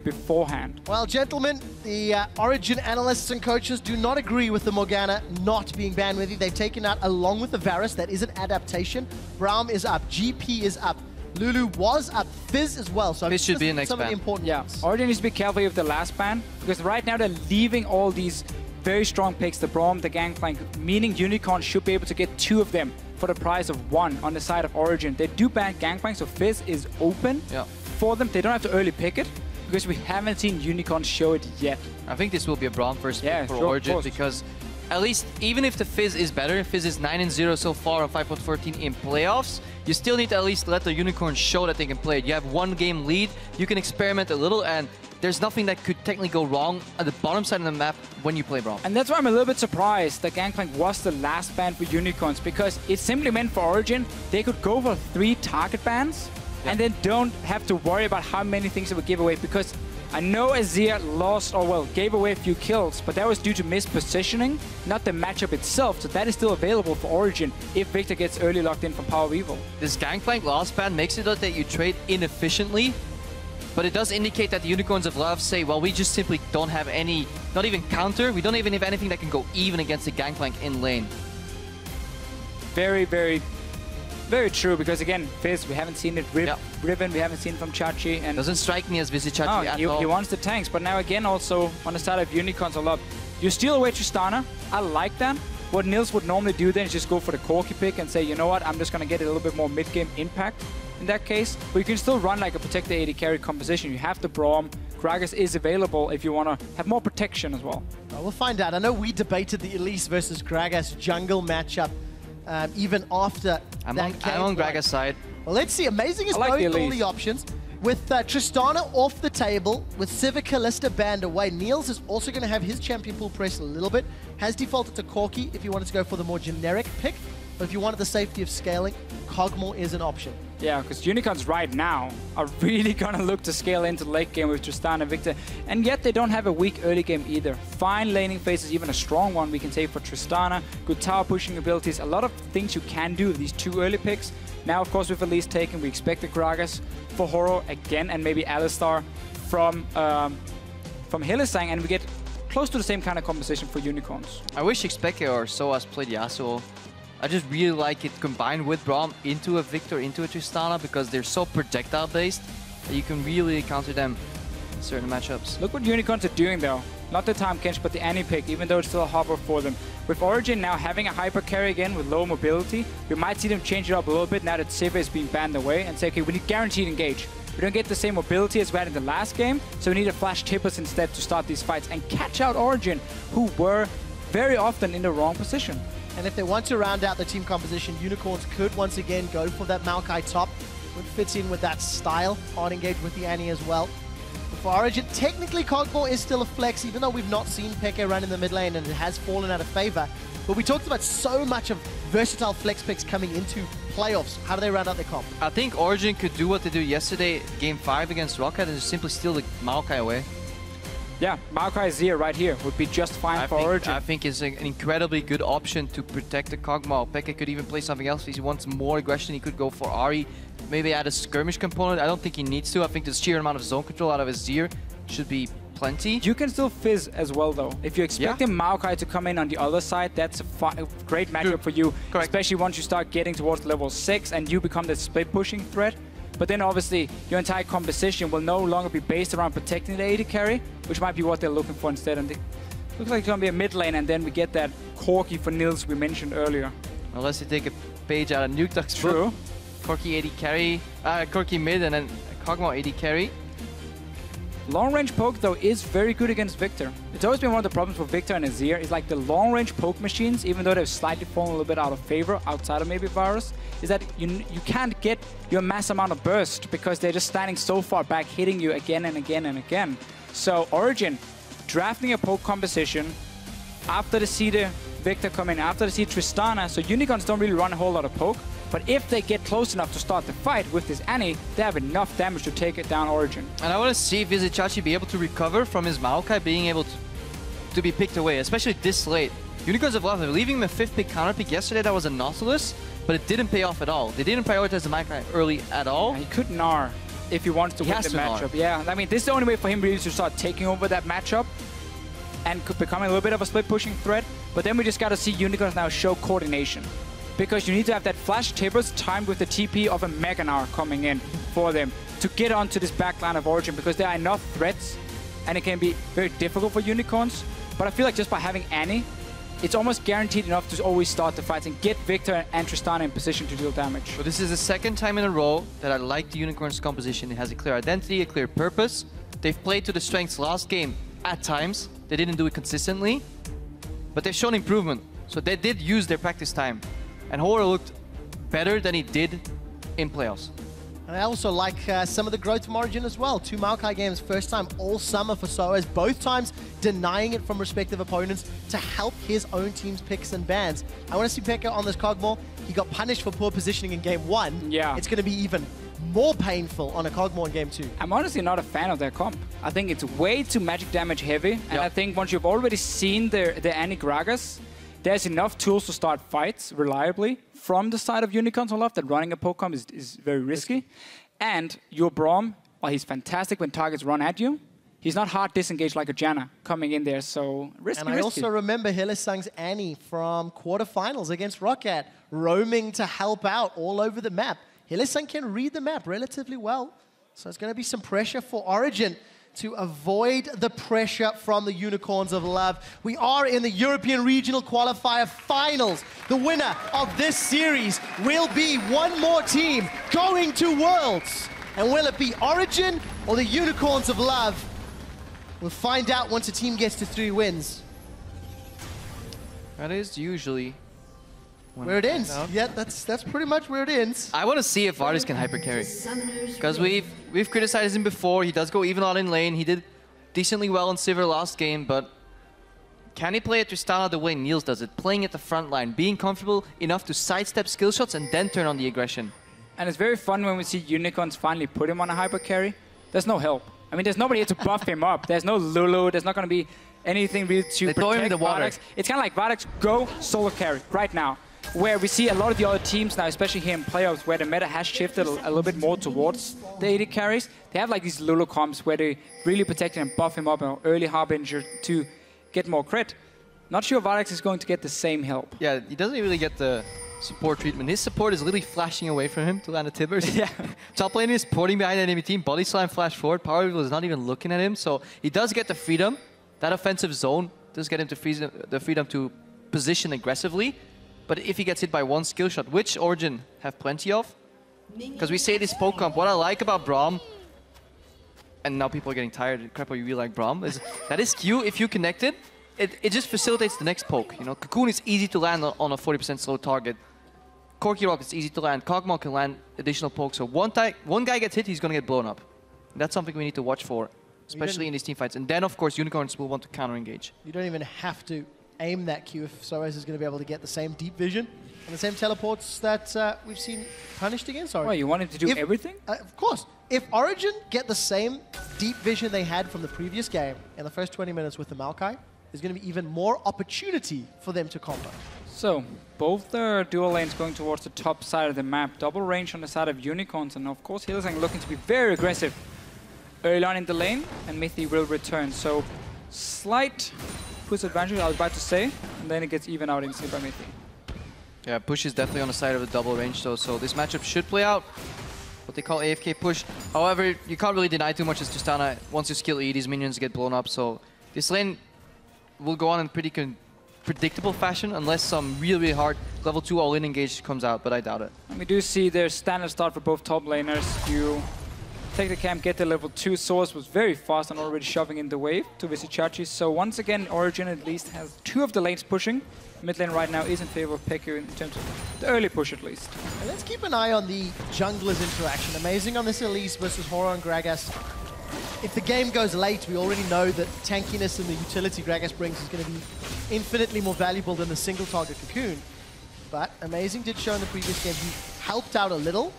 beforehand. Well, gentlemen, the Origen analysts and coaches do not agree with the Morgana not being banned with you. They've taken out, along with the Varus, that is an adaptation. Braum is up, GP is up, Lulu was up, Fizz as well. So Fizz should be an next some ban. of the important ones. Origen needs to be careful with the last ban, because right now they're leaving all these very strong picks, the Braum, the Gangplank, meaning Unicorn should be able to get 2 of them for the price of 1 on the side of Origen. They do ban Gangplank, so Fizz is open for them. They don't have to early pick it, because we haven't seen Unicorn show it yet. I think this will be a Braum first pick for Origen, because at least even if the Fizz is better, Fizz is 9-0 so far on 5.14 in playoffs, you still need to at least let the Unicorn show that they can play it. You have 1 game lead, you can experiment a little, and there's nothing that could technically go wrong at the bottom side of the map when you play Braum. And that's why I'm a little bit surprised that Gangplank was the last ban for Unicorns, because it simply meant for Origen, they could go for 3 target bans and then don't have to worry about how many things it would give away, because I know Azir lost, or well, gave away a few kills, but that was due to mispositioning, not the matchup itself. So that is still available for Origen if Viktor gets early locked in from PowerOfEvil. This Gangplank last ban makes it that you trade inefficiently, but it does indicate that the Unicorns of Love say, well, we just simply don't have any, not even counter, we don't even have anything that can go even against the Gangplank in lane. Very, very, very true, because again, Fizz, we haven't seen it. Riven, we haven't seen from Chachi. And doesn't strike me as Vizicsacsi at all. He wants the tanks, but now again also on the side of Unicorns of Love, you steal away Tristana. I like that. What Niels would normally do then is just go for the Corki pick and say, you know what, I'm just going to get a little bit more mid-game impact in that case. But you can still run like a protector AD carry composition. You have the Braum. Gragas is available if you want to have more protection as well. We'll find out. I know we debated the Elise versus Gragas jungle matchup even after I'm on Gragas' side. Well, let's see. Amazing is both all the options. With Tristana off the table, with Civic Kalista banned away, Niels is also going to have his champion pool pressed a little bit. Has defaulted to Corki if you wanted to go for the more generic pick. But if you wanted the safety of scaling, Kog'Maw is an option. Yeah, because Unicorns right now are really going to look to scale into the late game with Tristana and Viktor. And yet they don't have a weak early game either. Fine laning phase is even a strong one we can say for Tristana. Good tower pushing abilities. A lot of things you can do with these 2 early picks. Now, of course, with Elise taken, we expect the Gragas for Horo again, and maybe Alistar from Hylissang, and we get close to the same kind of composition for Unicorns. I wish xPeke or Soaz played Yasuo. I just really like it combined with Braum into a Viktor, into a Tristana, because they're so projectile-based that you can really counter them in certain matchups. Look what Unicorns are doing, though. Not the time catch, but the Annie pick, even though it's still a hover for them. With Origen now having a hyper carry again with low mobility, we might see them change it up a little bit now that Civ is being banned away and say, okay, we need guaranteed engage. We don't get the same mobility as we had in the last game, so we need to flash tippers instead to start these fights and catch out Origen, who were very often in the wrong position. And if they want to round out the team composition, Unicorns could once again go for that Maokai top, which fits in with that style, on engage with the Annie as well. But for Origen, technically Kog'Maw is still a flex, even though we've not seen Peke run in the mid lane and it has fallen out of favor. But we talked about so much of versatile flex picks coming into playoffs. How do they round out their comp? I think Origen could do what they did yesterday, Game 5 against Rocket, and just simply steal the Maokai away. Yeah, Maokai Zir right here would be just fine for Origen. I think it's an incredibly good option to protect the Kog'Maw. Peke could even play something else. If he wants more aggression, he could go for Ahri. Maybe add a skirmish component. I don't think he needs to. I think the sheer amount of zone control out of his Zir should be plenty. You can still Fizz as well, though. If you're expecting Maokai to come in on the other side, that's a great matchup for you. Correct. Especially once you start getting towards level 6 and you become the split pushing threat. But then obviously your entire composition will no longer be based around protecting the AD carry, which might be what they're looking for instead. And it looks like it's going to be a mid lane, and then we get that Corki for Niels we mentioned earlier. Unless you take a page out of Nuke Duck's True. Corki AD carry, Corki mid, and then Kog'Maw AD carry. Long-range poke, though, is very good against Viktor. It's always been one of the problems for Viktor and Azir, is like the long-range poke machines, even though they've slightly fallen a little bit out of favor outside of maybe Varus, is that you can't get your mass amount of burst because they're just standing so far back, hitting you again and again and again. So Origen, drafting a poke composition, after they see the Viktor come in, after they see Tristana, so Unicorns don't really run a whole lot of poke, but if they get close enough to start the fight with this Annie, they have enough damage to take it down Origen. And I want to see Vizicsacsi be able to recover from his Maokai being able to be picked away, especially this late. Unicorns of Love, leaving him a 5th pick counter pick yesterday, that was a Nautilus, but it didn't pay off at all. They didn't prioritize the Maokai early at all. Yeah, he could Gnar. if he wants to win the matchup. Yeah, I mean, this is the only way for him really to start taking over that matchup and becoming a little bit of a split-pushing threat. But then we just got to see Unicorns now show coordination. Because you need to have that flash tippers timed with the TP of a Mega Gnar coming in for them to get onto this backline of Origen, because there are enough threats and it can be very difficult for Unicorns. But I feel like just by having Annie, it's almost guaranteed enough to always start the fights and get Viktor and Tristana in position to deal damage. So this is the second time in a row that I like the Unicorns composition. It has a clear identity, a clear purpose. They've played to the strengths last game at times. They didn't do it consistently, but they've shown improvement. So they did use their practice time. And Horror looked better than he did in playoffs. And I also like some of the growth from Origen as well. 2 Maokai games, first time all summer for Soaz, both times denying it from respective opponents to help his own team's picks and bans. I want to see Pekka on this Kog'Maw. He got punished for poor positioning in game 1. Yeah. It's going to be even more painful on a Kog'Maw in game 2. I'm honestly not a fan of their comp. I think it's way too magic damage heavy. And I think once you've already seen the Annie Gragas, there's enough tools to start fights reliably from the side of Unicorns on left that running a poke comp is very risky. And your Braum, while he's fantastic when targets run at you, he's not hard disengaged like a Janna coming in there, so risky. And I also remember Hylissang's Annie from quarterfinals against Roccat, roaming to help out all over the map. Hylissang can read the map relatively well, so it's going to be some pressure for Origen to avoid the pressure from the Unicorns of Love. We are in the European Regional Qualifier Finals. The winner of this series will be one more team going to Worlds. And will it be Origen or the Unicorns of Love? We'll find out once a team gets to 3 wins. That is usually where it ends. Yeah, that's pretty much where it ends. I want to see if Vardags can hyper carry, because we've criticized him before. He does go even out in lane. He did decently well in Sivir last game, but can he play at Tristana the way Niels does it, playing at the front line, being comfortable enough to sidestep skill shots and then turn on the aggression? And it's very fun when we see Unicorns finally put him on a hyper carry. There's no help. I mean, there's nobody here to buff him up. There's no Lulu. There's not going to be anything really to protect Vardags. It's kind of like Vardags, go solo carry right now. Where we see a lot of the other teams now, especially here in playoffs, where the meta has shifted a little bit more towards the AD carries. They have like these Lulu comps where they really protect him and buff him up an early Harbinger to get more crit. Not sure Vardags is going to get the same help. Yeah, he doesn't really get the support treatment. His support is literally flashing away from him to land a Tibbers. Yeah. Top lane is supporting behind the enemy team. Body slam flash forward. PowerOfEvil is not even looking at him. So he does get the freedom. That offensive zone does get him the freedom to position aggressively. But if he gets hit by one skill shot, which Origen have plenty of, because we say this poke comp, what I like about Braum, and now people are getting tired, Krepo, you really like Braum, is that his Q, if you connect it, it just facilitates the next poke. You know, Cocoon is easy to land on a 40% slow target. Corki Rock is easy to land. Kog'Maw can land additional pokes. So one guy gets hit, he's going to get blown up. And that's something we need to watch for, especially in these team fights. And then, of course, Unicorns will want to counter-engage. You don't even have to aim that Q if Soaz is going to be able to get the same deep vision and the same teleports that we've seen punished against Origen. Well, you want him to do everything? Of course. If Origen get the same deep vision they had from the previous game in the first 20 minutes with the Maokai, there's going to be even more opportunity for them to combo. So, both the dual lanes going towards the top side of the map. Double range on the side of Unicorns, and of course Hylissang looking to be very aggressive early on in the lane, and Mithy will return. So, slight push advantage, I was about to say, and then it gets even out instantly by Mithy. Yeah, push is definitely on the side of the double range, though, so this matchup should play out. What they call AFK push. However, you can't really deny too much as Tristana. Once you skill E, these minions get blown up, so this lane will go on in pretty predictable fashion unless some really hard level 2 all-in engage comes out, but I doubt it. And we do see their standard start for both top laners. You take the camp, get the level 2. Soaz was very fast and already shoving in the wave to Vizicsacsi. So once again, Origen at least has 2 of the lanes pushing. Mid lane right now is in favor of PowerOfEvil in terms of the early push at least. And let's keep an eye on the junglers interaction. Amazing on this Elise versus Horror and Gragas. If the game goes late, we already know that tankiness and the utility Gragas brings is going to be infinitely more valuable than the single target Cocoon. But Amazing did show in the previous game he helped out a little.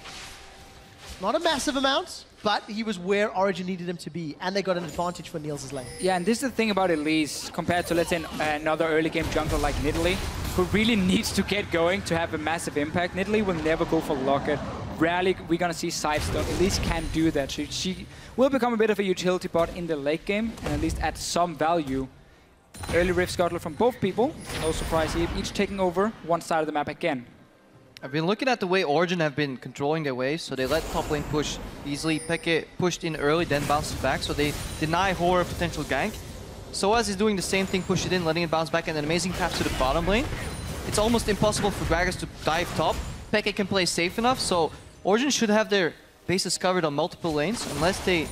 Not a massive amount, but he was where Origen needed him to be, and they got an advantage for Niels' lane. Yeah, and this is the thing about Elise, compared to, let's say, another early game jungler like Nidalee, who really needs to get going to have a massive impact. Nidalee will never go for Locket rarely we're going to see sidestone. Elise can't do that. She will become a bit of a utility bot in the late game and at least add some value. Early Rift Gauntlet from both people. No surprise here, each taking over one side of the map again. I've been looking at the way Origen have been controlling their waves, so they let top lane push easily. Peke pushed in early, then bounces back, so they deny Horror potential gank. Soaz is doing the same thing, push it in, letting it bounce back, and an amazing path to the bottom lane. It's almost impossible for Gragas to dive top. Peke can play safe enough, so Origen should have their bases covered on multiple lanes, unless they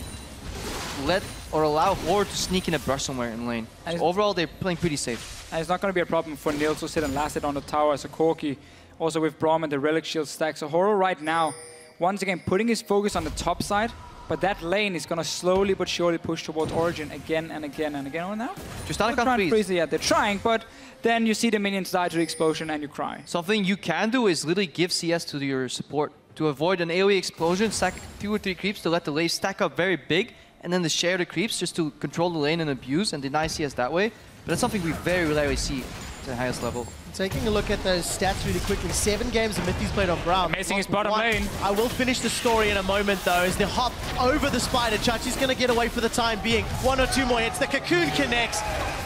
let or allow Horror to sneak in a brush somewhere in lane. So overall, they're playing pretty safe. And it's not going to be a problem for Niels to sit and last it on the tower as a Corki. Also with Braum and the Relic Shield stack. So Horror right now, once again, putting his focus on the top side, but that lane is going to slowly but surely push towards Origen again and again and again. Oh, now? Tristana can't freeze. Yeah, they're trying, but then you see the minions die to the explosion and you cry. Something you can do is literally give CS to your support to avoid an AoE explosion, stack 2 or 3 creeps to let the lane stack up very big, and then share the creeps just to control the lane and abuse and deny CS that way. But that's something we very rarely see at the highest level. Taking a look at those stats really quickly. 7 games of Mithy's played on Braum. Amazing his bottom lane. I will finish the story in a moment though, as the hop over the spider. Chachi's going to get away for the time being. 1 or 2 more hits. The cocoon connects.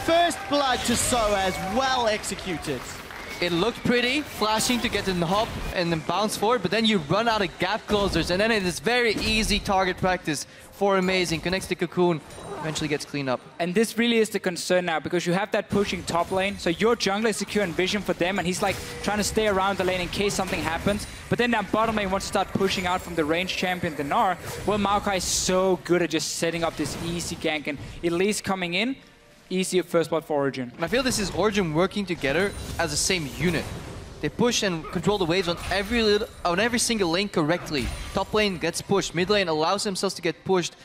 First blood to Soaz. Well executed. It looked pretty, flashing to get in the hop and then bounce forward, but then you run out of gap closers, and then it is very easy target practice for Amazing. Connects the cocoon, eventually gets cleaned up. And this really is the concern now, because you have that pushing top lane, so your jungler is securing vision for them, and he's like trying to stay around the lane in case something happens. But then that bottom lane wants to start pushing out from the ranged champion, the Gnar. Well, Maokai is so good at just setting up this easy gank, and Elise coming in, easy first blood for Origen. And I feel this is Origen working together as the same unit. They push and control the waves on every single lane correctly. Top lane gets pushed, mid lane allows themselves to get pushed,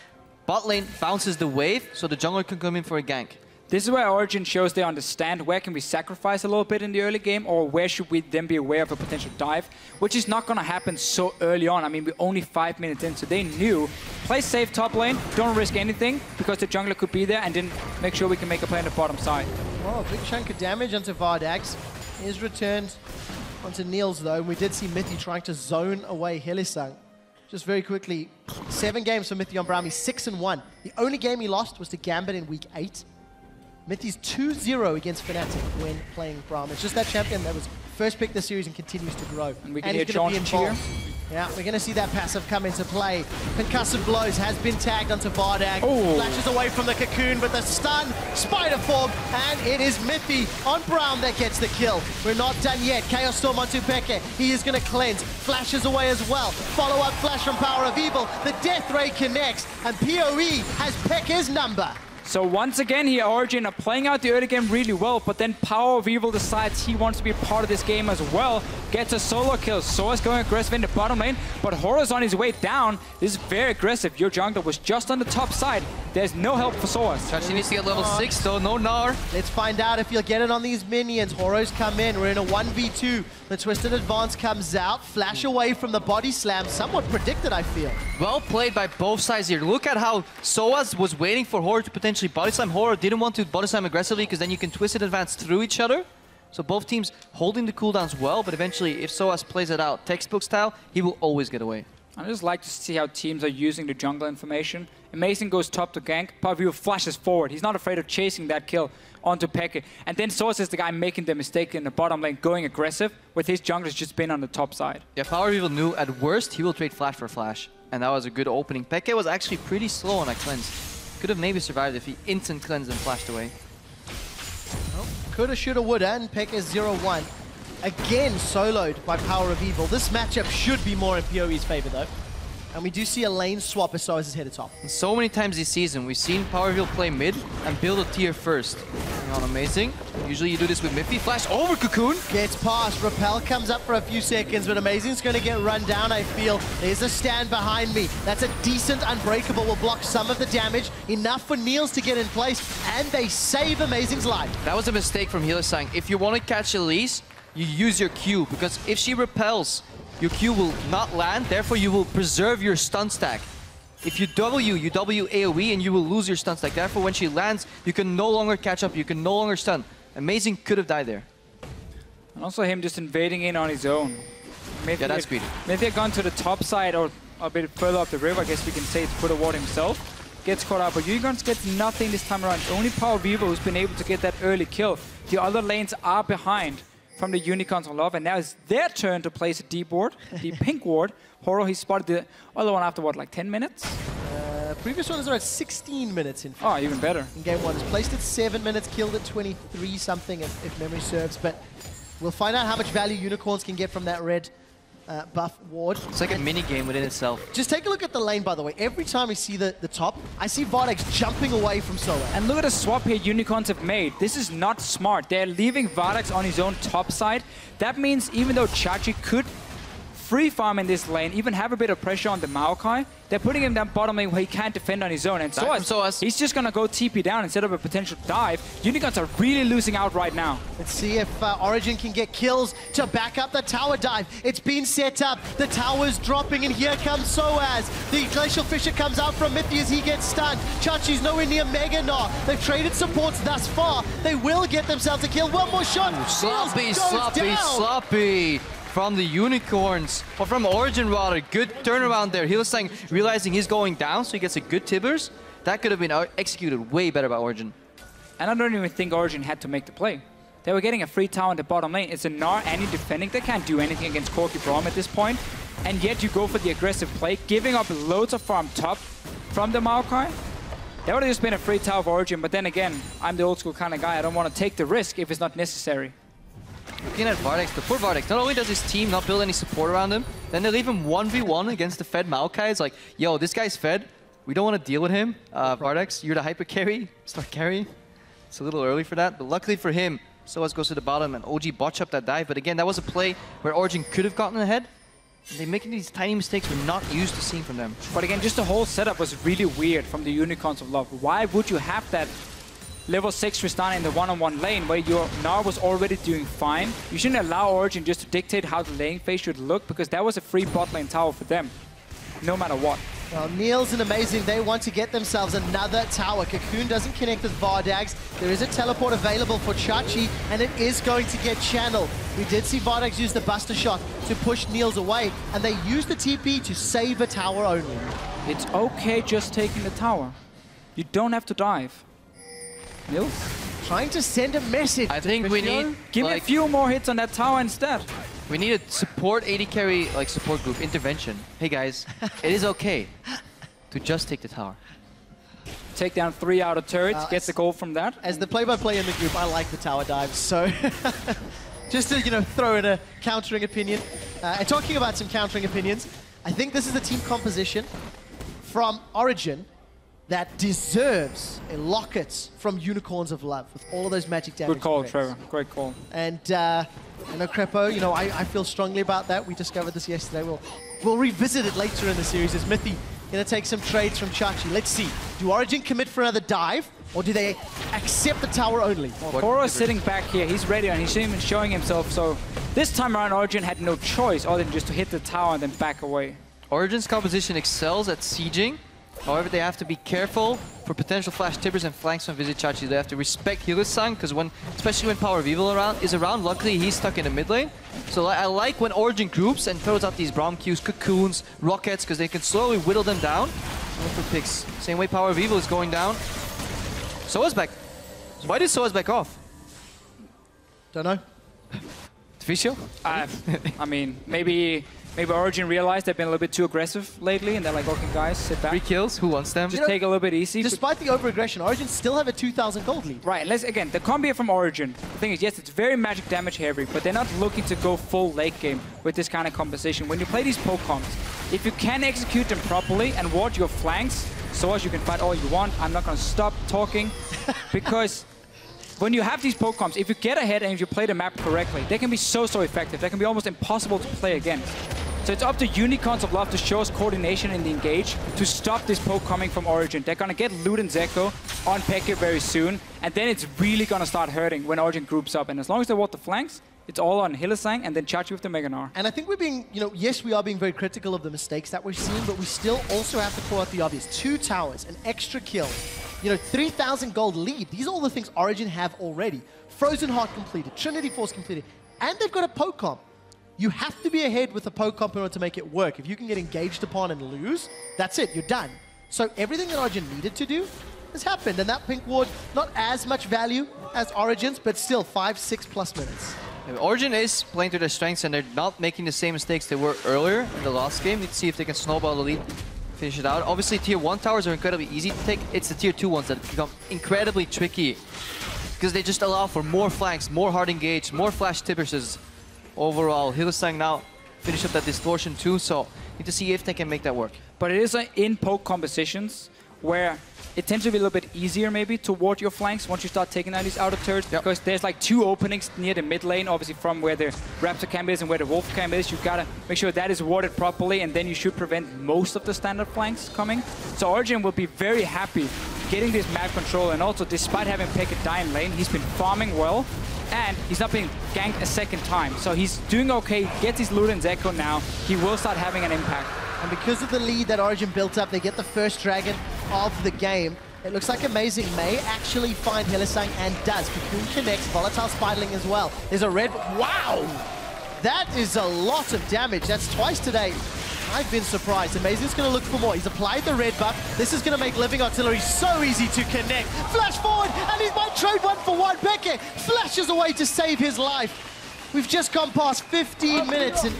bot lane bounces the wave so the jungler can come in for a gank. This is where Origen shows they understand where can we sacrifice a little bit in the early game, or where should we then be aware of a potential dive, which is not going to happen so early on. I mean, we're only 5 minutes in, so they knew, play safe top lane, don't risk anything, because the jungler could be there, and then make sure we can make a play on the bottom side. Well, a big chunk of damage onto Vardags. Is returned onto Niels, though. We did see Mithy trying to zone away Hylissang. Just very quickly, 7 games for Mithy on Braum. He's 6-1. The only game he lost was to Gambit in week 8. Mithy's 2-0 against Fnatic when playing Braum. It's just that champion that was first picked this series and continues to grow. And we can hear John cheer. Yeah, we're going to see that passive come into play. Concussive Blows has been tagged onto Vardag. Flashes away from the cocoon, but the stun, spider form, and it is Mithy on Braum that gets the kill. We're not done yet. Chaos Storm onto Peke. He is going to cleanse. Flashes away as well. Follow-up flash from PowerOfEvil. The Death Ray connects, and PoE has Peke's number. So once again here, Origen are playing out the early game really well, but then PowerOfEvil decides he wants to be a part of this game as well. Gets a solo kill. Soaz going aggressive in the bottom lane, but Horror's on his way down. This is very aggressive. Your jungler was just on the top side. There's no help for Soaz. Chachi needs to get level 6 though, no Gnar. Let's find out if he'll get it on these minions. Horrors come in. We're in a 1v2. The Twisted Advance comes out. Flash away from the body slam. Somewhat predicted, I feel. Well played by both sides here. Look at how Soaz was waiting for Horror to potentially body slam. Horror didn't want to body slam aggressively because then you can Twisted Advance through each other. So both teams holding the cooldowns well, but eventually if Soaz plays it out textbook style, he will always get away. I just like to see how teams are using the jungle information. Amazing goes top to gank. PowerOfEvil flashes forward. He's not afraid of chasing that kill onto Peke. And then Soaz is the guy making the mistake in the bottom lane, going aggressive, with his junglers just been on the top side. Yeah, PowerOfEvil knew at worst he will trade flash for flash. And that was a good opening. Peke was actually pretty slow on that cleanse. Could have maybe survived if he instant cleansed and flashed away. Well, coulda, shoulda, woulda, and Peke is 0-1. Again soloed by PowerOfEvil. This matchup should be more in PoE's favor though. And we do see a lane swap as Soaz is headed top. And so many times this season, we've seen PowerOfEvil play mid and build a tier first. Not amazing. Usually you do this with Mithy. Flash over Cocoon. Gets past. Repel comes up for a few seconds, but Amazing's going to get run down, I feel. There's a stand behind me. That's a decent Unbreakable. Will block some of the damage. Enough for Niels to get in place, and they save Amazing's life. That was a mistake from Hylissang. If you want to catch Elise, you use your Q, because if she repels, your Q will not land, therefore you will preserve your stun stack. If you W AoE and you will lose your stun stack. Therefore when she lands, you can no longer catch up, you can no longer stun. Amazing could have died there. And also him just invading in on his own. Mithy Yeah, that's greedy. Mithy had gone to the top side or a bit further up the river, I guess we can say, to put a ward himself. Gets caught up, but Unicorns gets nothing this time around. Only PowerOfEvil who's been able to get that early kill. The other lanes are behind from the Unicorns on Love, and now it's their turn to place a deep ward, the pink ward. Horo, he spotted the other one after what, like 10 minutes? Previous one is around 16 minutes in fact. Oh, even better. In game 1, it's placed at 7 minutes, killed at 23 something if memory serves, but we'll find out how much value Unicorns can get from that red buff ward. It's like a mini game within itself. Just take a look at the lane, by the way. Every time I see the top, I see Vardags jumping away from Soaz. And look at the swap here Unicorns have made. This is not smart. They're leaving Vardags on his own top side. That means even though Chachi could free farm in this lane, even have a bit of pressure on the Maokai, they're putting him down bottom lane where he can't defend on his own. And Soaz, he's just going to go TP down instead of a potential dive. Unicorns are really losing out right now. Let's see if Origen can get kills to back up the tower dive. It's been set up. The tower's dropping, and here comes Soaz. The Glacial Fissure comes out from Mithy as he gets stunned. Chachi's nowhere near Mega Gnar. They've traded supports thus far. They will get themselves a kill. One more shot. Sloppy. From the Unicorns, or from Origen rather. Good turnaround there. Hylissang realizing he's going down, so he gets a good Tibbers. That could have been executed way better by Origen. And I don't even think Origen had to make the play. They were getting a free tower in the bottom lane. It's a Gnar and you're defending. They can't do anything against Corki Braum at this point. And yet you go for the aggressive play, giving up loads of farm top from the Maokai. That would have just been a free tower of Origen, but then again, I'm the old school kind of guy. I don't want to take the risk if it's not necessary. Looking at Vardags, the poor Vardags, not only does his team not build any support around him, then they leave him 1v1 against the fed Maokai. It's like, yo, this guy's fed. We don't want to deal with him. Vardags, you're the hyper carry. Start carrying. It's a little early for that, but luckily for him, Soaz goes to the bottom and OG botch up that dive. But again, that was a play where Origen could have gotten ahead. And they're making these tiny mistakes we're not used to seeing from them. But again, just the whole setup was really weird from the Unicorns of Love. Why would you have that level 6 Tristana in the one-on-one lane where your Gnar was already doing fine? You shouldn't allow Origen just to dictate how the lane phase should look, because that was a free bot lane tower for them, no matter what. Well, Niels and Amazing, they want to get themselves another tower. Cocoon doesn't connect with Vardags. There is a teleport available for Chachi, and it is going to get channeled. We did see Vardags use the Buster Shot to push Niels away, and they used the TP to save a tower only. It's okay just taking the tower. You don't have to dive. Niels? Trying to send a message. I think we need... Give me a few more hits on that tower instead. We need a support AD carry, like support group, intervention. Hey guys, it is okay to just take the tower. Take down 3 out of turrets, gets the goal from that. As the play-by-play in the group, I like the tower dives, so... just to, you know, throw in a countering opinion. And talking about some countering opinions, I think this is the team composition from Origen that deserves a locket from Unicorns of Love with all of those magic damage. Good call, effects. Trevor. Great call. And I know Krepo, you know, I feel strongly about that. We discovered this yesterday. We'll revisit it later in the series as Mithy going to take some trades from Chachi. Let's see. Do Origen commit for another dive, or do they accept the tower only? Koro is sitting back here. He's ready, and he's even showing himself. So this time around, Origen had no choice other than just to hit the tower and then back away. Origen's composition excels at sieging. However, they have to be careful for potential flash tippers and flanks from Vizicsacsi. They have to respect Hylissang, because especially when PowerOfEvil is around, luckily he's stuck in the mid lane. So I like when Origen groups and throws out these Braum Qs, cocoons, rockets, because they can slowly whittle them down. For picks. Same way PowerOfEvil is going down. Soaz back. So why did Soaz back off? Don't know. Deficio? I mean, maybe Origen realized they've been a little bit too aggressive lately, and they're like, okay, guys, sit back. 3 kills, who wants them? Just take a little bit easy. Despite the over-aggression, Origen still have a 2,000 gold lead. Right, again, the combo here from Origen. The thing is, yes, it's very magic damage heavy, but they're not looking to go full late game with this kind of composition. When you play these poke comps, if you can execute them properly and ward your flanks, so as you can fight all you want, I'm not going to stop talking, because when you have these poke comps, if you get ahead and if you play the map correctly, they can be so effective. They can be almost impossible to play against. So it's up to Unicorns of Love to show us coordination in the engage to stop this poke coming from Origen. They're going to get Loot and Zeko on xPeke very soon, and then it's really going to start hurting when Origen groups up. And as long as they ward the flanks, it's all on Hylissang and then Chachi with the Mega Gnar. And I think we're being, you know, yes, we are being very critical of the mistakes that we're seeing, but we still also have to call out the obvious. 2 towers, an extra kill, you know, 3,000 gold lead. These are all the things Origen have already. Frozen Heart completed, Trinity Force completed, and they've got a poke comp. You have to be ahead with a poke comp in order to make it work. If you can get engaged upon and lose, that's it, you're done. So everything that Origen needed to do has happened, and that pink ward, not as much value as Origen's, but still 5-6+ minutes. Origen is playing to their strengths, and they're not making the same mistakes they were earlier in the last game. Let's see if they can snowball the lead, finish it out. Obviously, tier 1 towers are incredibly easy to take. It's the tier 2 ones that become incredibly tricky, because they just allow for more flanks, more hard engage, more flash tipperses. Overall, Hylissang now finish up that distortion too, so need to see if they can make that work. But it is in poke compositions where it tends to be a little bit easier maybe to ward your flanks once you start taking out these outer turrets, because there's like 2 openings near the mid lane, obviously from where the Raptor camp is and where the Wolf camp is. You gotta make sure that is warded properly, and then you should prevent most of the standard flanks coming. So Origen will be very happy getting this map control, and also despite having Peke die in lane, he's been farming well, and he's not being ganked a second time. So he's doing okay, gets his Luden's Echo now, he will start having an impact. And because of the lead that Origen built up, they get the first dragon of the game. It looks like Amazing may actually find Hylissang, and does. Cocoon connects, Volatile Spidling as well. There's a red... Wow! That is a lot of damage. That's twice today. I've been surprised. Amazing's going to look for more. He's applied the red buff. This is going to make Living Artillery so easy to connect. Flash forward, and he might trade 1-for-1. Peke flashes away to save his life. We've just gone past 15 minutes, and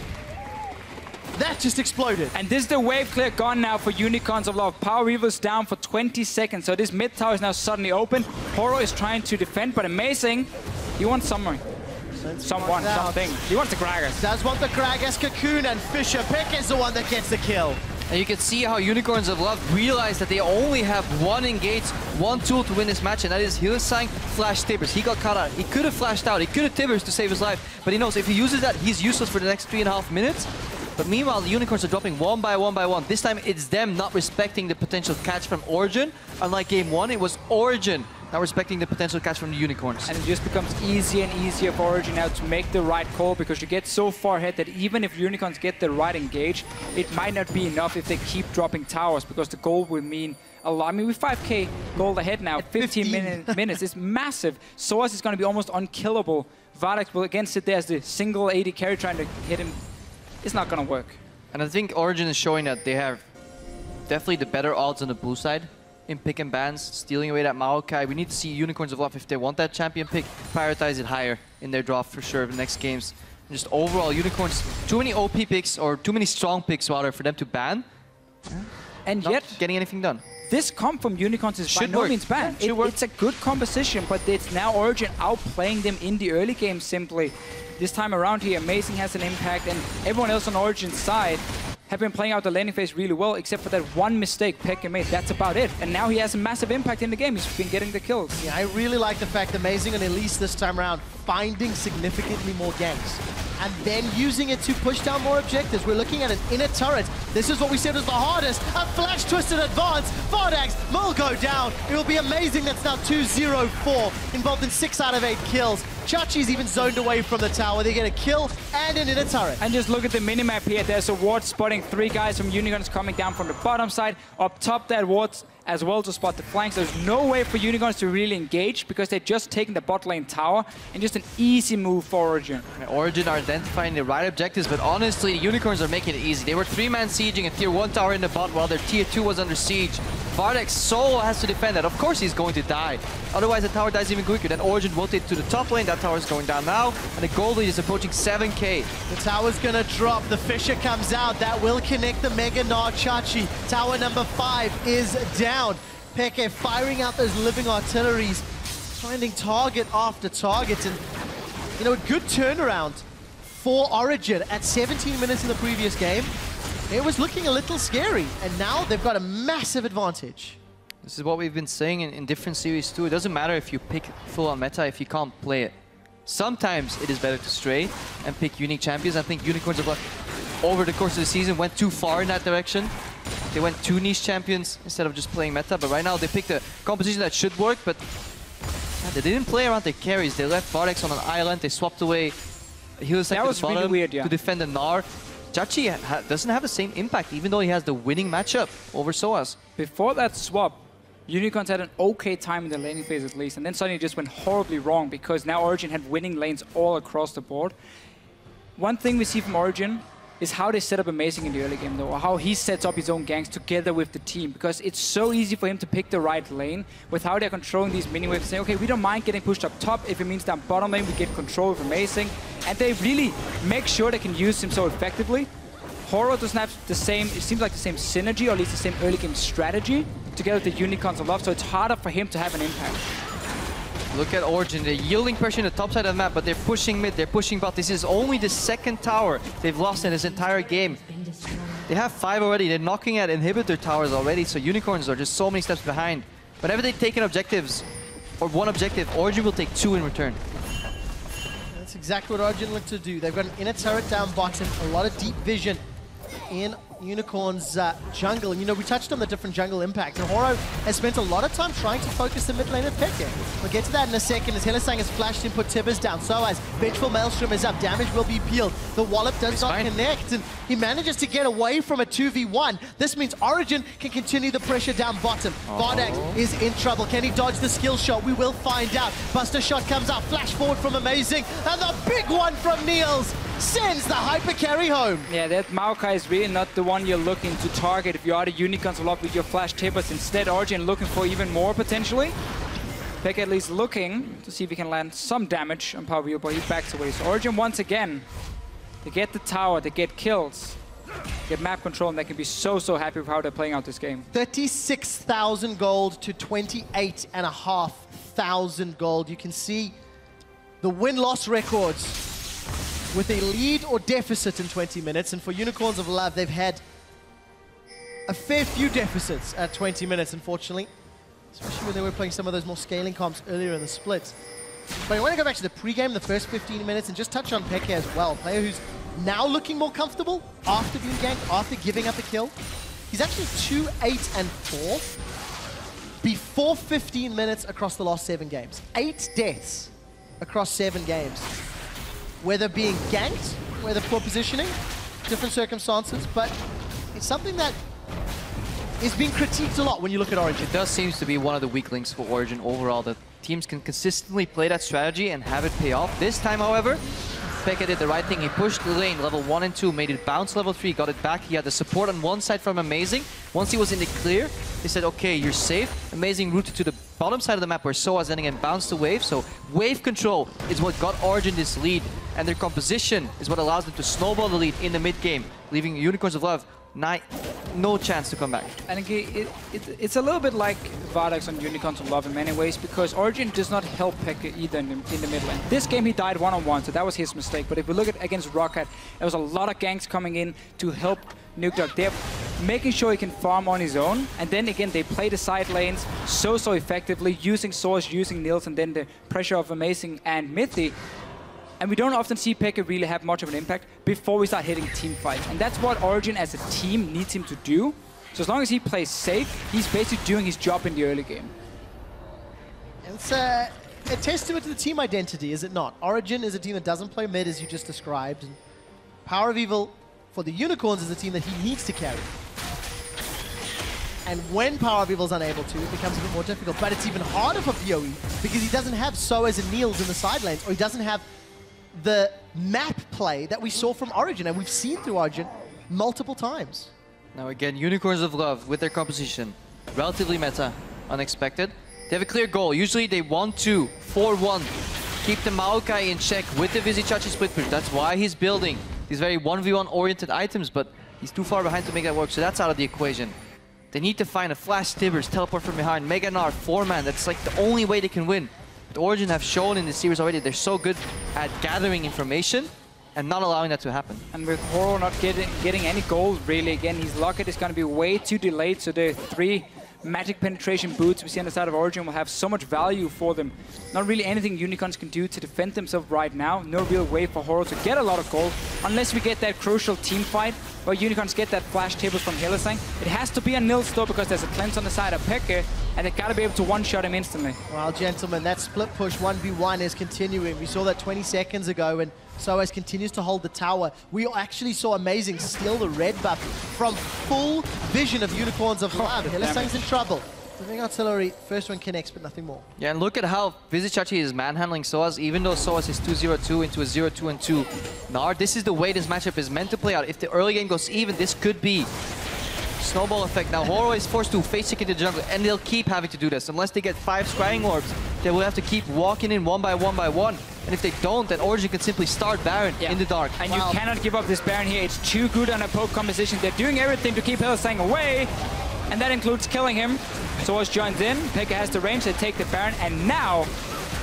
that just exploded. And this is the wave clear gone now for Unicorns of Love. PowerOfEvil's down for 20 seconds, so this mid tower is now suddenly open. Horo is trying to defend, but Amazing, he wants something. Something. He wants the Gragas. Does want the Gragas, Cocoon, and Fisher. Peke is the one that gets the kill. And you can see how Unicorns of Love realize that they only have one engage, one tool to win this match, and that is Hylissang flash tibbers. He got caught out. He could have flashed out. He could have tibbers to save his life, but he knows if he uses that, he's useless for the next 3.5 minutes. But meanwhile, the Unicorns are dropping one by one. This time, it's them not respecting the potential catch from Origen. Unlike game 1, it was Origen not respecting the potential catch from the Unicorns. And it just becomes easier and easier for Origen now to make the right call, because you get so far ahead that even if Unicorns get the right engage, it might not be enough if they keep dropping towers, because the gold will mean a lot. I mean, with 5k gold ahead now, 15 minutes is massive. Soaz is going to be almost unkillable. Vardags will again sit there as the single AD carry trying to hit him. It's not going to work. And I think Origen is showing that they have definitely the better odds on the blue side in pick and bans, stealing away that Maokai. We need to see Unicorns of Love, if they want that champion pick, prioritize it higher in their draft for sure in the next games. And just overall, Unicorns, too many OP picks, or too many strong picks rather, for them to ban. And not yet, getting anything done. This comp from Unicorns is by no means bad. It's a good composition, but it's now Origen outplaying them in the early game simply. This time around here, Amazing has an impact, and everyone else on Origen's side have been playing out the laning phase really well, except for that one mistake Peke made. That's about it. And now he has a massive impact in the game. He's been getting the kills. Yeah, I really like the fact Amazing and Elise this time around finding significantly more ganks, and then using it to push down more objectives. We're looking at an inner turret. This is what we said was the hardest. A flash twisted advance. Vardags will go down. It will be Amazing. That's now 2-0-4, involved in 6 out of 8 kills. Chachi's even zoned away from the tower. They get a kill and an inner turret. And just look at the minimap here. There's a ward spotting 3 guys from Unicorns coming down from the bottom side. Up top, that ward's as well to spot the flanks. There's no way for Unicorns to really engage, because they're just taking the bot lane tower, and just an easy move for Origen. Origen are identifying the right objectives, but honestly, the Unicorns are making it easy. They were 3-man sieging a tier 1 tower in the bot while their tier 2 was under siege. Vardags solo has to defend that. Of course he's going to die. Otherwise the tower dies even quicker. Then Origen rotated to the top lane. That tower is going down now, and the gold lead is approaching 7k. The tower's gonna drop. The Fisher comes out. That will connect the Mega Gnar Chachi. Tower number 5 is down. Peke firing out those living artilleries, finding target after target, and you know, a good turnaround for Origen at 17 minutes in the previous game. It was looking a little scary, and now they've got a massive advantage. This is what we've been saying in different series too. It doesn't matter if you pick full on meta if you can't play it. Sometimes it is better to stray and pick unique champions. I think Unicorns of Love over the course of the season went too far in that direction. They went 2 niche champions instead of just playing meta, but right now they picked a composition that should work, but they didn't play around their carries. They left Vardags on an island, they swapped away Hylissang to the bottom really weird, to defend the Gnar. Chachi doesn't have the same impact, even though he has the winning matchup over Soaz. Before that swap, Unicorns had an okay time in the laning phase at least, and then suddenly it just went horribly wrong, because now Origen had winning lanes all across the board. one thing we see from Origen is how they set up Amazing in the early game, though, or how he sets up his own ganks together with the team, because it's so easy for him to pick the right lane with how they're controlling these mini-waves, saying, okay, we don't mind getting pushed up top if it means down bottom lane we get control of Amazing, and they really make sure they can use him so effectively. Horo doesn't have the same, it seems like the same synergy, or at least the same early game strategy, together with the Unicorns of Love, so it's harder for him to have an impact. Look at Origen, they're yielding pressure in the top side of the map, but they're pushing mid, they're pushing bot. This is only the second tower they've lost in this entire game. They have 5 already, they're knocking at inhibitor towers already, so Unicorns are just so many steps behind. Whenever they take an objectives, or one objective, Origen will take 2 in return. That's exactly what Origen look to do. They've got an inner turret down bottom, a lot of deep vision in Unicorn's jungle. And you know, we touched on the different jungle impact, and Horo has spent a lot of time trying to focus the mid lane of Peke. We'll get to that in a second as Hylissang has flashed in, put Tibbers down. Soaz, Vengeful Maelstrom is up, damage will be peeled. The Wallop does not connect, and he manages to get away from a 2v1. This means Origen can continue the pressure down bottom. Vardags is in trouble. Can he dodge the skill shot? We will find out. Buster shot comes out, flash forward from Amazing, and the big one from Niels sends the hyper carry home. Yeah, that Maokai is really not the one you're looking to target if you are the Unicorns of Love with your flash tippers. Instead, Origen looking for even more potentially. Peke at least looking to see if he can land some damage on PowerOfEvil, but he backs away. So Origen once again, they get the tower, they get kills, get map control, and they can be so happy with how they're playing out this game. 36,000 gold to 28,500 gold. You can see the win-loss records with a lead or deficit in 20 minutes. And for Unicorns of Love, they've had a fair few deficits at 20 minutes, unfortunately. Especially when they were playing some of those more scaling comps earlier in the split. But I want to go back to the pregame, the first 15 minutes, and just touch on Peke as well. A player who's now looking more comfortable after being ganked, after giving up a kill. He's actually 2-8-4 before 15 minutes across the last 7 games. 8 deaths across 7 games. Whether being ganked, whether poor positioning, different circumstances, but it's something that is being critiqued a lot when you look at Origen. It does seem to be one of the weak links for Origen overall, that teams can consistently play that strategy and have it pay off. This time, however, Peke did the right thing. He pushed the lane, level 1 and 2, made it bounce level 3, got it back. He had the support on one side from Amazing. Once he was in the clear, they said, okay, you're safe. Amazing routed to the bottom side of the map where Soaz ending and bounced the wave. So wave control is what got Origen this lead, and their composition is what allows them to snowball the lead in the mid game, leaving Unicorns of Love no chance to come back. And again, it's a little bit like Vardags on Unicorns of Love in many ways, because Origen does not help Peke either in the mid lane. This game he died one-on-one, so that was his mistake. But if we look at against Rocket, there was a lot of ganks coming in to help Nukdog. They're making sure he can farm on his own, and then again they play the side lanes so effectively, using Soaz, using Niels, and then the pressure of Amazing and Mithy. And we don't often see Peke really have much of an impact before we start hitting team fights. And that's what Origen as a team needs him to do. So as long as he plays safe, he's basically doing his job in the early game. It's a testament to the team identity, is it not? Origen is a team that doesn't play mid, as you just described. And PowerOfEvil, for the Unicorns, is a team that he needs to carry. And when PowerOfEvil's unable to, it becomes a bit more difficult. But it's even harder for PoE, because he doesn't have Soaz and Niels in the side lanes, or he doesn't have the map play that we saw from Origen, and we've seen through Origen multiple times. Now again, Unicorns of Love with their composition, relatively meta, unexpected. They have a clear goal. Usually they want to 4-1, keep the Maokai in check with the Vizicsacsi split push. That's why he's building these very 1v1 oriented items, but he's too far behind to make that work, so that's out of the equation. They need to find a flash Tibbers, teleport from behind, Mega Gnar, 4-man. That's like the only way they can win. But Origen have shown in the series already they're so good at gathering information and not allowing that to happen. And with Horo not getting any gold really, again, his locket is going to be way too delayed, so the 3 magic penetration boots we see on the side of Origen will have so much value for them. Not really anything Unicorns can do to defend themselves right now. No real way for Horo to get a lot of gold, unless we get that crucial team fight where Unicorns get that flash tables from Hylissang. It has to be on Niels though, because there's a cleanse on the side of Peke, and they gotta be able to one-shot him instantly. Well, gentlemen, that split push 1v1 is continuing. We saw that 20 seconds ago, and Soaz continues to hold the tower. We actually saw Amazing steal the red buff from full vision of Unicorns of Love. Hylissang's in trouble. Living Artillery, first one connects, but nothing more. Yeah, and look at how Vizicsacsi is manhandling Soaz, even though Soaz is 2-0-2 into a 0-2-2. Gnar, this is the way this matchup is meant to play out. If the early game goes even, this could be snowball effect. Now, Horo is forced to face check into the jungle, and they'll keep having to do this. Unless they get 5 scrying orbs, they will have to keep walking in one by one. And if they don't, then Origen can simply start Baron in the dark. And you cannot give up this Baron here. It's too good on a poke composition. They're doing everything to keep Hylissang away, and that includes killing him. Soaz joins in, Peke has the range, they take the Baron, and now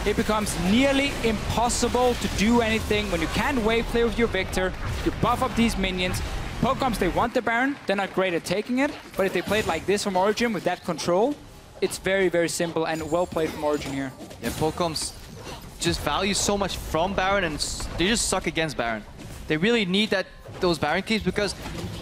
it becomes nearly impossible to do anything when you can't wave play with your Viktor. You buff up these minions. Pokecoms, they want the Baron, they're not great at taking it, but if they play it like this from Origen with that control, it's very, very simple and well played from Origen here. Yeah, Pokecoms just value so much from Baron, and they just suck against Baron. They really need those Baron creeps, because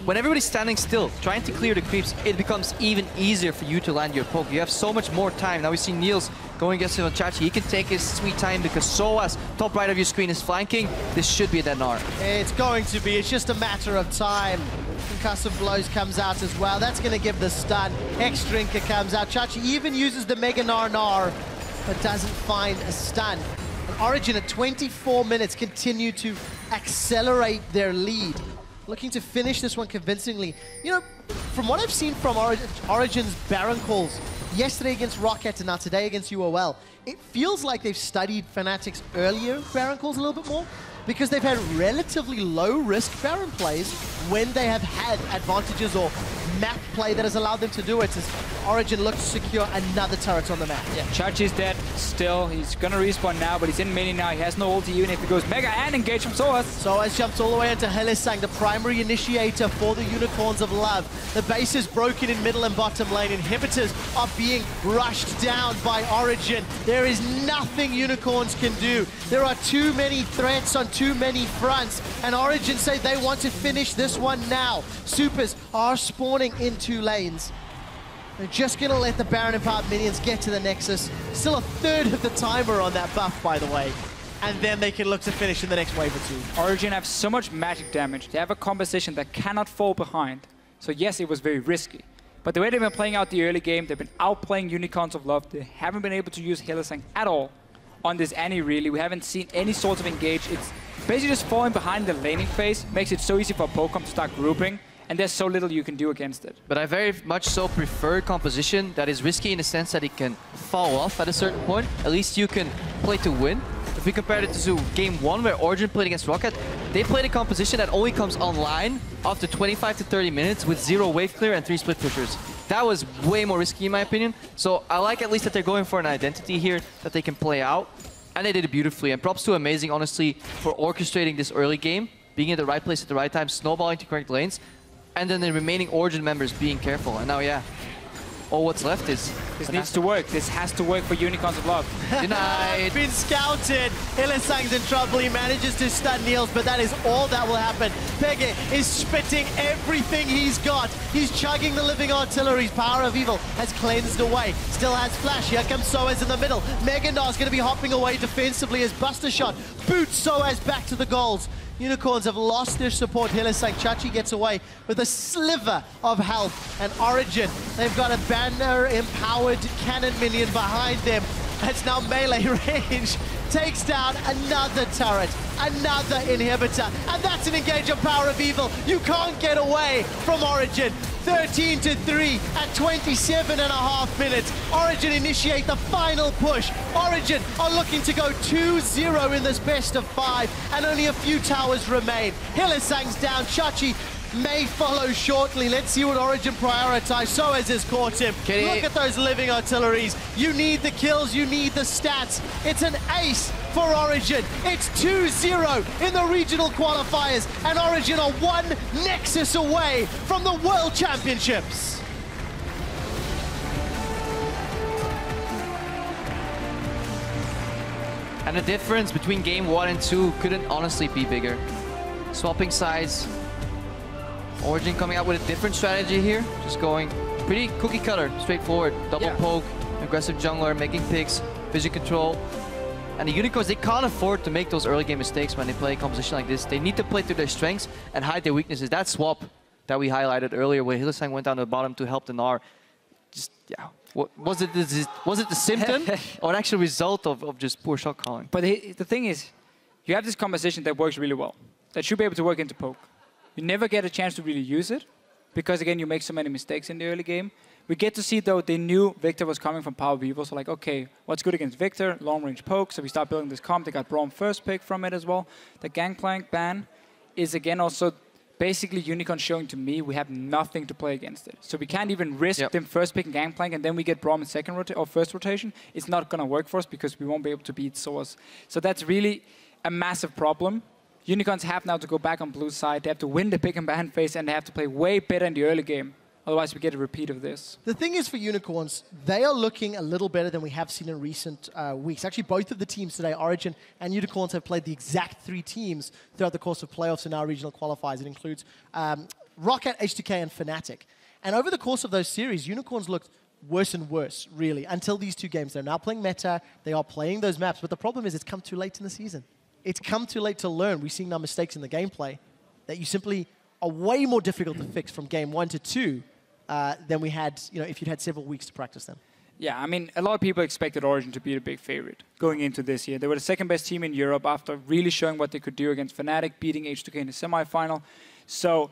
when everybody's standing still, trying to clear the creeps, it becomes even easier for you to land your poke. You have so much more time. Now we see Niels going against Vizicsacsi. He can take his sweet time because Soaz, top right of your screen, is flanking. This should be a dead Gnar. It's going to be. It's just a matter of time. Concussive Blows comes out as well. That's going to give the stun. X-Drinker comes out. Chachi even uses the Mega Gnar, but doesn't find a stun. Origen at 24 minutes continue to accelerate their lead. Looking to finish this one convincingly. You know, from what I've seen from Origen's Baron calls, yesterday against Rocket and now today against UOL, it feels like they've studied Fnatic's earlier Baron calls a little bit more, because they've had relatively low-risk Baron plays when they have had advantages or map play that has allowed them to do it, as Origen looks to secure another turret on the map. Yeah, Chachi's dead still. He's gonna respawn now, but he's in mini now. He has no ulti even if he goes Mega and engage from Soaz. Soaz jumps all the way into Hylissang, the primary initiator for the Unicorns of Love. The base is broken in middle and bottom lane. Inhibitors are being rushed down by Origen. There is nothing Unicorns can do. There are too many threats on too many fronts, and Origen say they want to finish this one now. Supers are spawning in 2 lanes. They're just going to let the Baron empowered minions get to the Nexus. Still a third of the timer on that buff, by the way. And then they can look to finish in the next wave or 2. Origen have so much magic damage. They have a composition that cannot fall behind. So yes, it was very risky. But the way they've been playing out the early game, they've been outplaying Unicorns of Love. They haven't been able to use Hylissang at all on this Annie, really. We haven't seen any sorts of engage. It's basically just falling behind the laning phase. Makes it so easy for Pokemon to start grouping. And there's so little you can do against it. But I very much so prefer composition that is risky in the sense that it can fall off at a certain point. At least you can play to win. If we compared it to game 1 where Origen played against Rocket, they played a composition that only comes online after 25 to 30 minutes with 0 wave clear and 3 split pushers. That was way more risky in my opinion. So I like at least that they're going for an identity here that they can play out. And they did it beautifully. And props to Amazing, honestly, for orchestrating this early game, being in the right place at the right time, snowballing to correct lanes, and then the remaining Origen members being careful. And now, yeah, all what's left is... This needs to work. This has to work for Unicorns of Love. Denied. Been scouted. Hylissang's in trouble. He manages to stun Niels, but that is all that will happen. Peke is spitting everything he's got. He's chugging the living artilleries. PowerOfEvil has cleansed away. Still has flash. Here comes Soaz in the middle. Mega Gnar's going to be hopping away defensively as Buster Shot boots Soaz back to the goals. Unicorns have lost their support. Hylissang, Chachi gets away with a sliver of health. And Origen, they've got a banner-empowered cannon minion behind them. That's now melee range. Takes down another turret, another inhibitor. And that's an engage on PowerOfEvil. You can't get away from Origen. 13-3 at 27.5 minutes. Origen initiate the final push. Origen are looking to go 2-0 in this best of 5, and only a few towers remain. Hylissang's down. Chachi may follow shortly. Let's see what Origen prioritize. Soaz has caught him. Look at those living artilleries. You need the kills, you need the stats. It's an ace for Origen. It's 2-0 in the regional qualifiers, and Origen are 1 Nexus away from the World Championships. And the difference between game 1 and 2 couldn't honestly be bigger. Swapping sides. Origen coming out with a different strategy here. Just going pretty cookie cutter, straightforward. Double poke, aggressive jungler, making picks, vision control. And the Unicorns, they can't afford to make those early game mistakes when they play a composition like this. They need to play to their strengths and hide their weaknesses. That swap that we highlighted earlier where Hylissang went down to the bottom to help the Gnar, just, yeah. What, was it the symptom or an actual result of just poor shot calling? But the thing is, you have this composition that works really well. That should be able to work into poke. You never get a chance to really use it, because again, you make so many mistakes in the early game. We get to see, though, they knew Viktor was coming from PowerOfEvil, so like, okay, what's good against Viktor? Long-range poke, so we start building this comp. They got Braum first pick from it as well. The Gangplank ban is, again, also basically Unicorn showing to me we have nothing to play against it. So we can't even risk them first picking Gangplank and then we get Braum in second or first rotation. It's not going to work for us because we won't be able to beat Soaz. So that's really a massive problem. Unicorns have now to go back on blue side. They have to win the pick and ban phase and they have to play way better in the early game. Otherwise, we get a repeat of this. The thing is for Unicorns, they are looking a little better than we have seen in recent weeks. Actually, both of the teams today, Origen and Unicorns, have played the exact 3 teams throughout the course of playoffs and our regional qualifiers. It includes Rocket, xPeke, and Fnatic. And over the course of those series, Unicorns looked worse and worse, really, until these 2 games. They're now playing meta. They are playing those maps. But the problem is it's come too late in the season. It's come too late to learn. We've seen now mistakes in the gameplay that you simply are way more difficult to fix from game 1 to 2 than we had, if you'd had several weeks to practice them. Yeah, I mean, a lot of people expected Origen to be the big favorite going into this year. They were the second best team in Europe after really showing what they could do against Fnatic, beating xPeke in the semifinal. So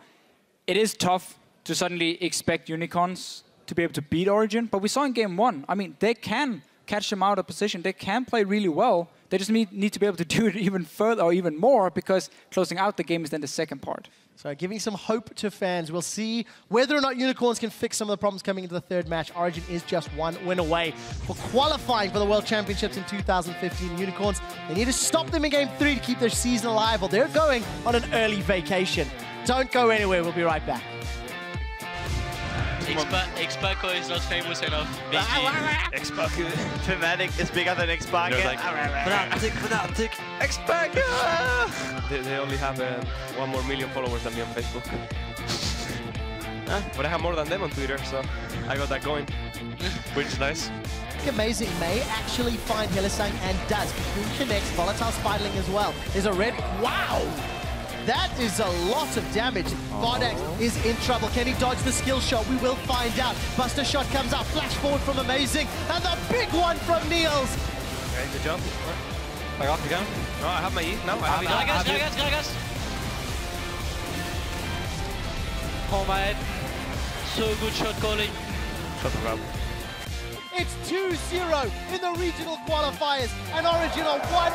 it is tough to suddenly expect Unicorns to be able to beat Origen, but we saw in game 1, I mean, they can catch them out of position. They can play really well. They just need to be able to do it even further or even more, because closing out the game is then the second part. So giving some hope to fans. We'll see whether or not Unicorns can fix some of the problems coming into the third match. Origen is just 1 win away for qualifying for the World Championships in 2015. Unicorns, they need to stop them in game 3 to keep their season alive, or they're going on an early vacation. Don't go anywhere. We'll be right back. xPeke is not famous enough. xPeke, Fnatic is bigger than xPeke. Like, Fnatic, xPeke! They only have 1 more million followers than me on Facebook. But I have more than them on Twitter, so I got that going, which is nice. Amazing may actually find Hylissang and does. Cocoon connects, volatile spiraling as well. There's a red. Wow! That is a lot of damage. Vardags is in trouble. Can he dodge the skill shot? We will find out. Buster shot comes out. Flash forward from Amazing. And the big one from Niels. Okay, good job. I got the gun. No, I have my E. No, I have it. Gragas. Oh my, so good shot calling. Shut the ground. It's 2-0 in the regional qualifiers. And Origen are 1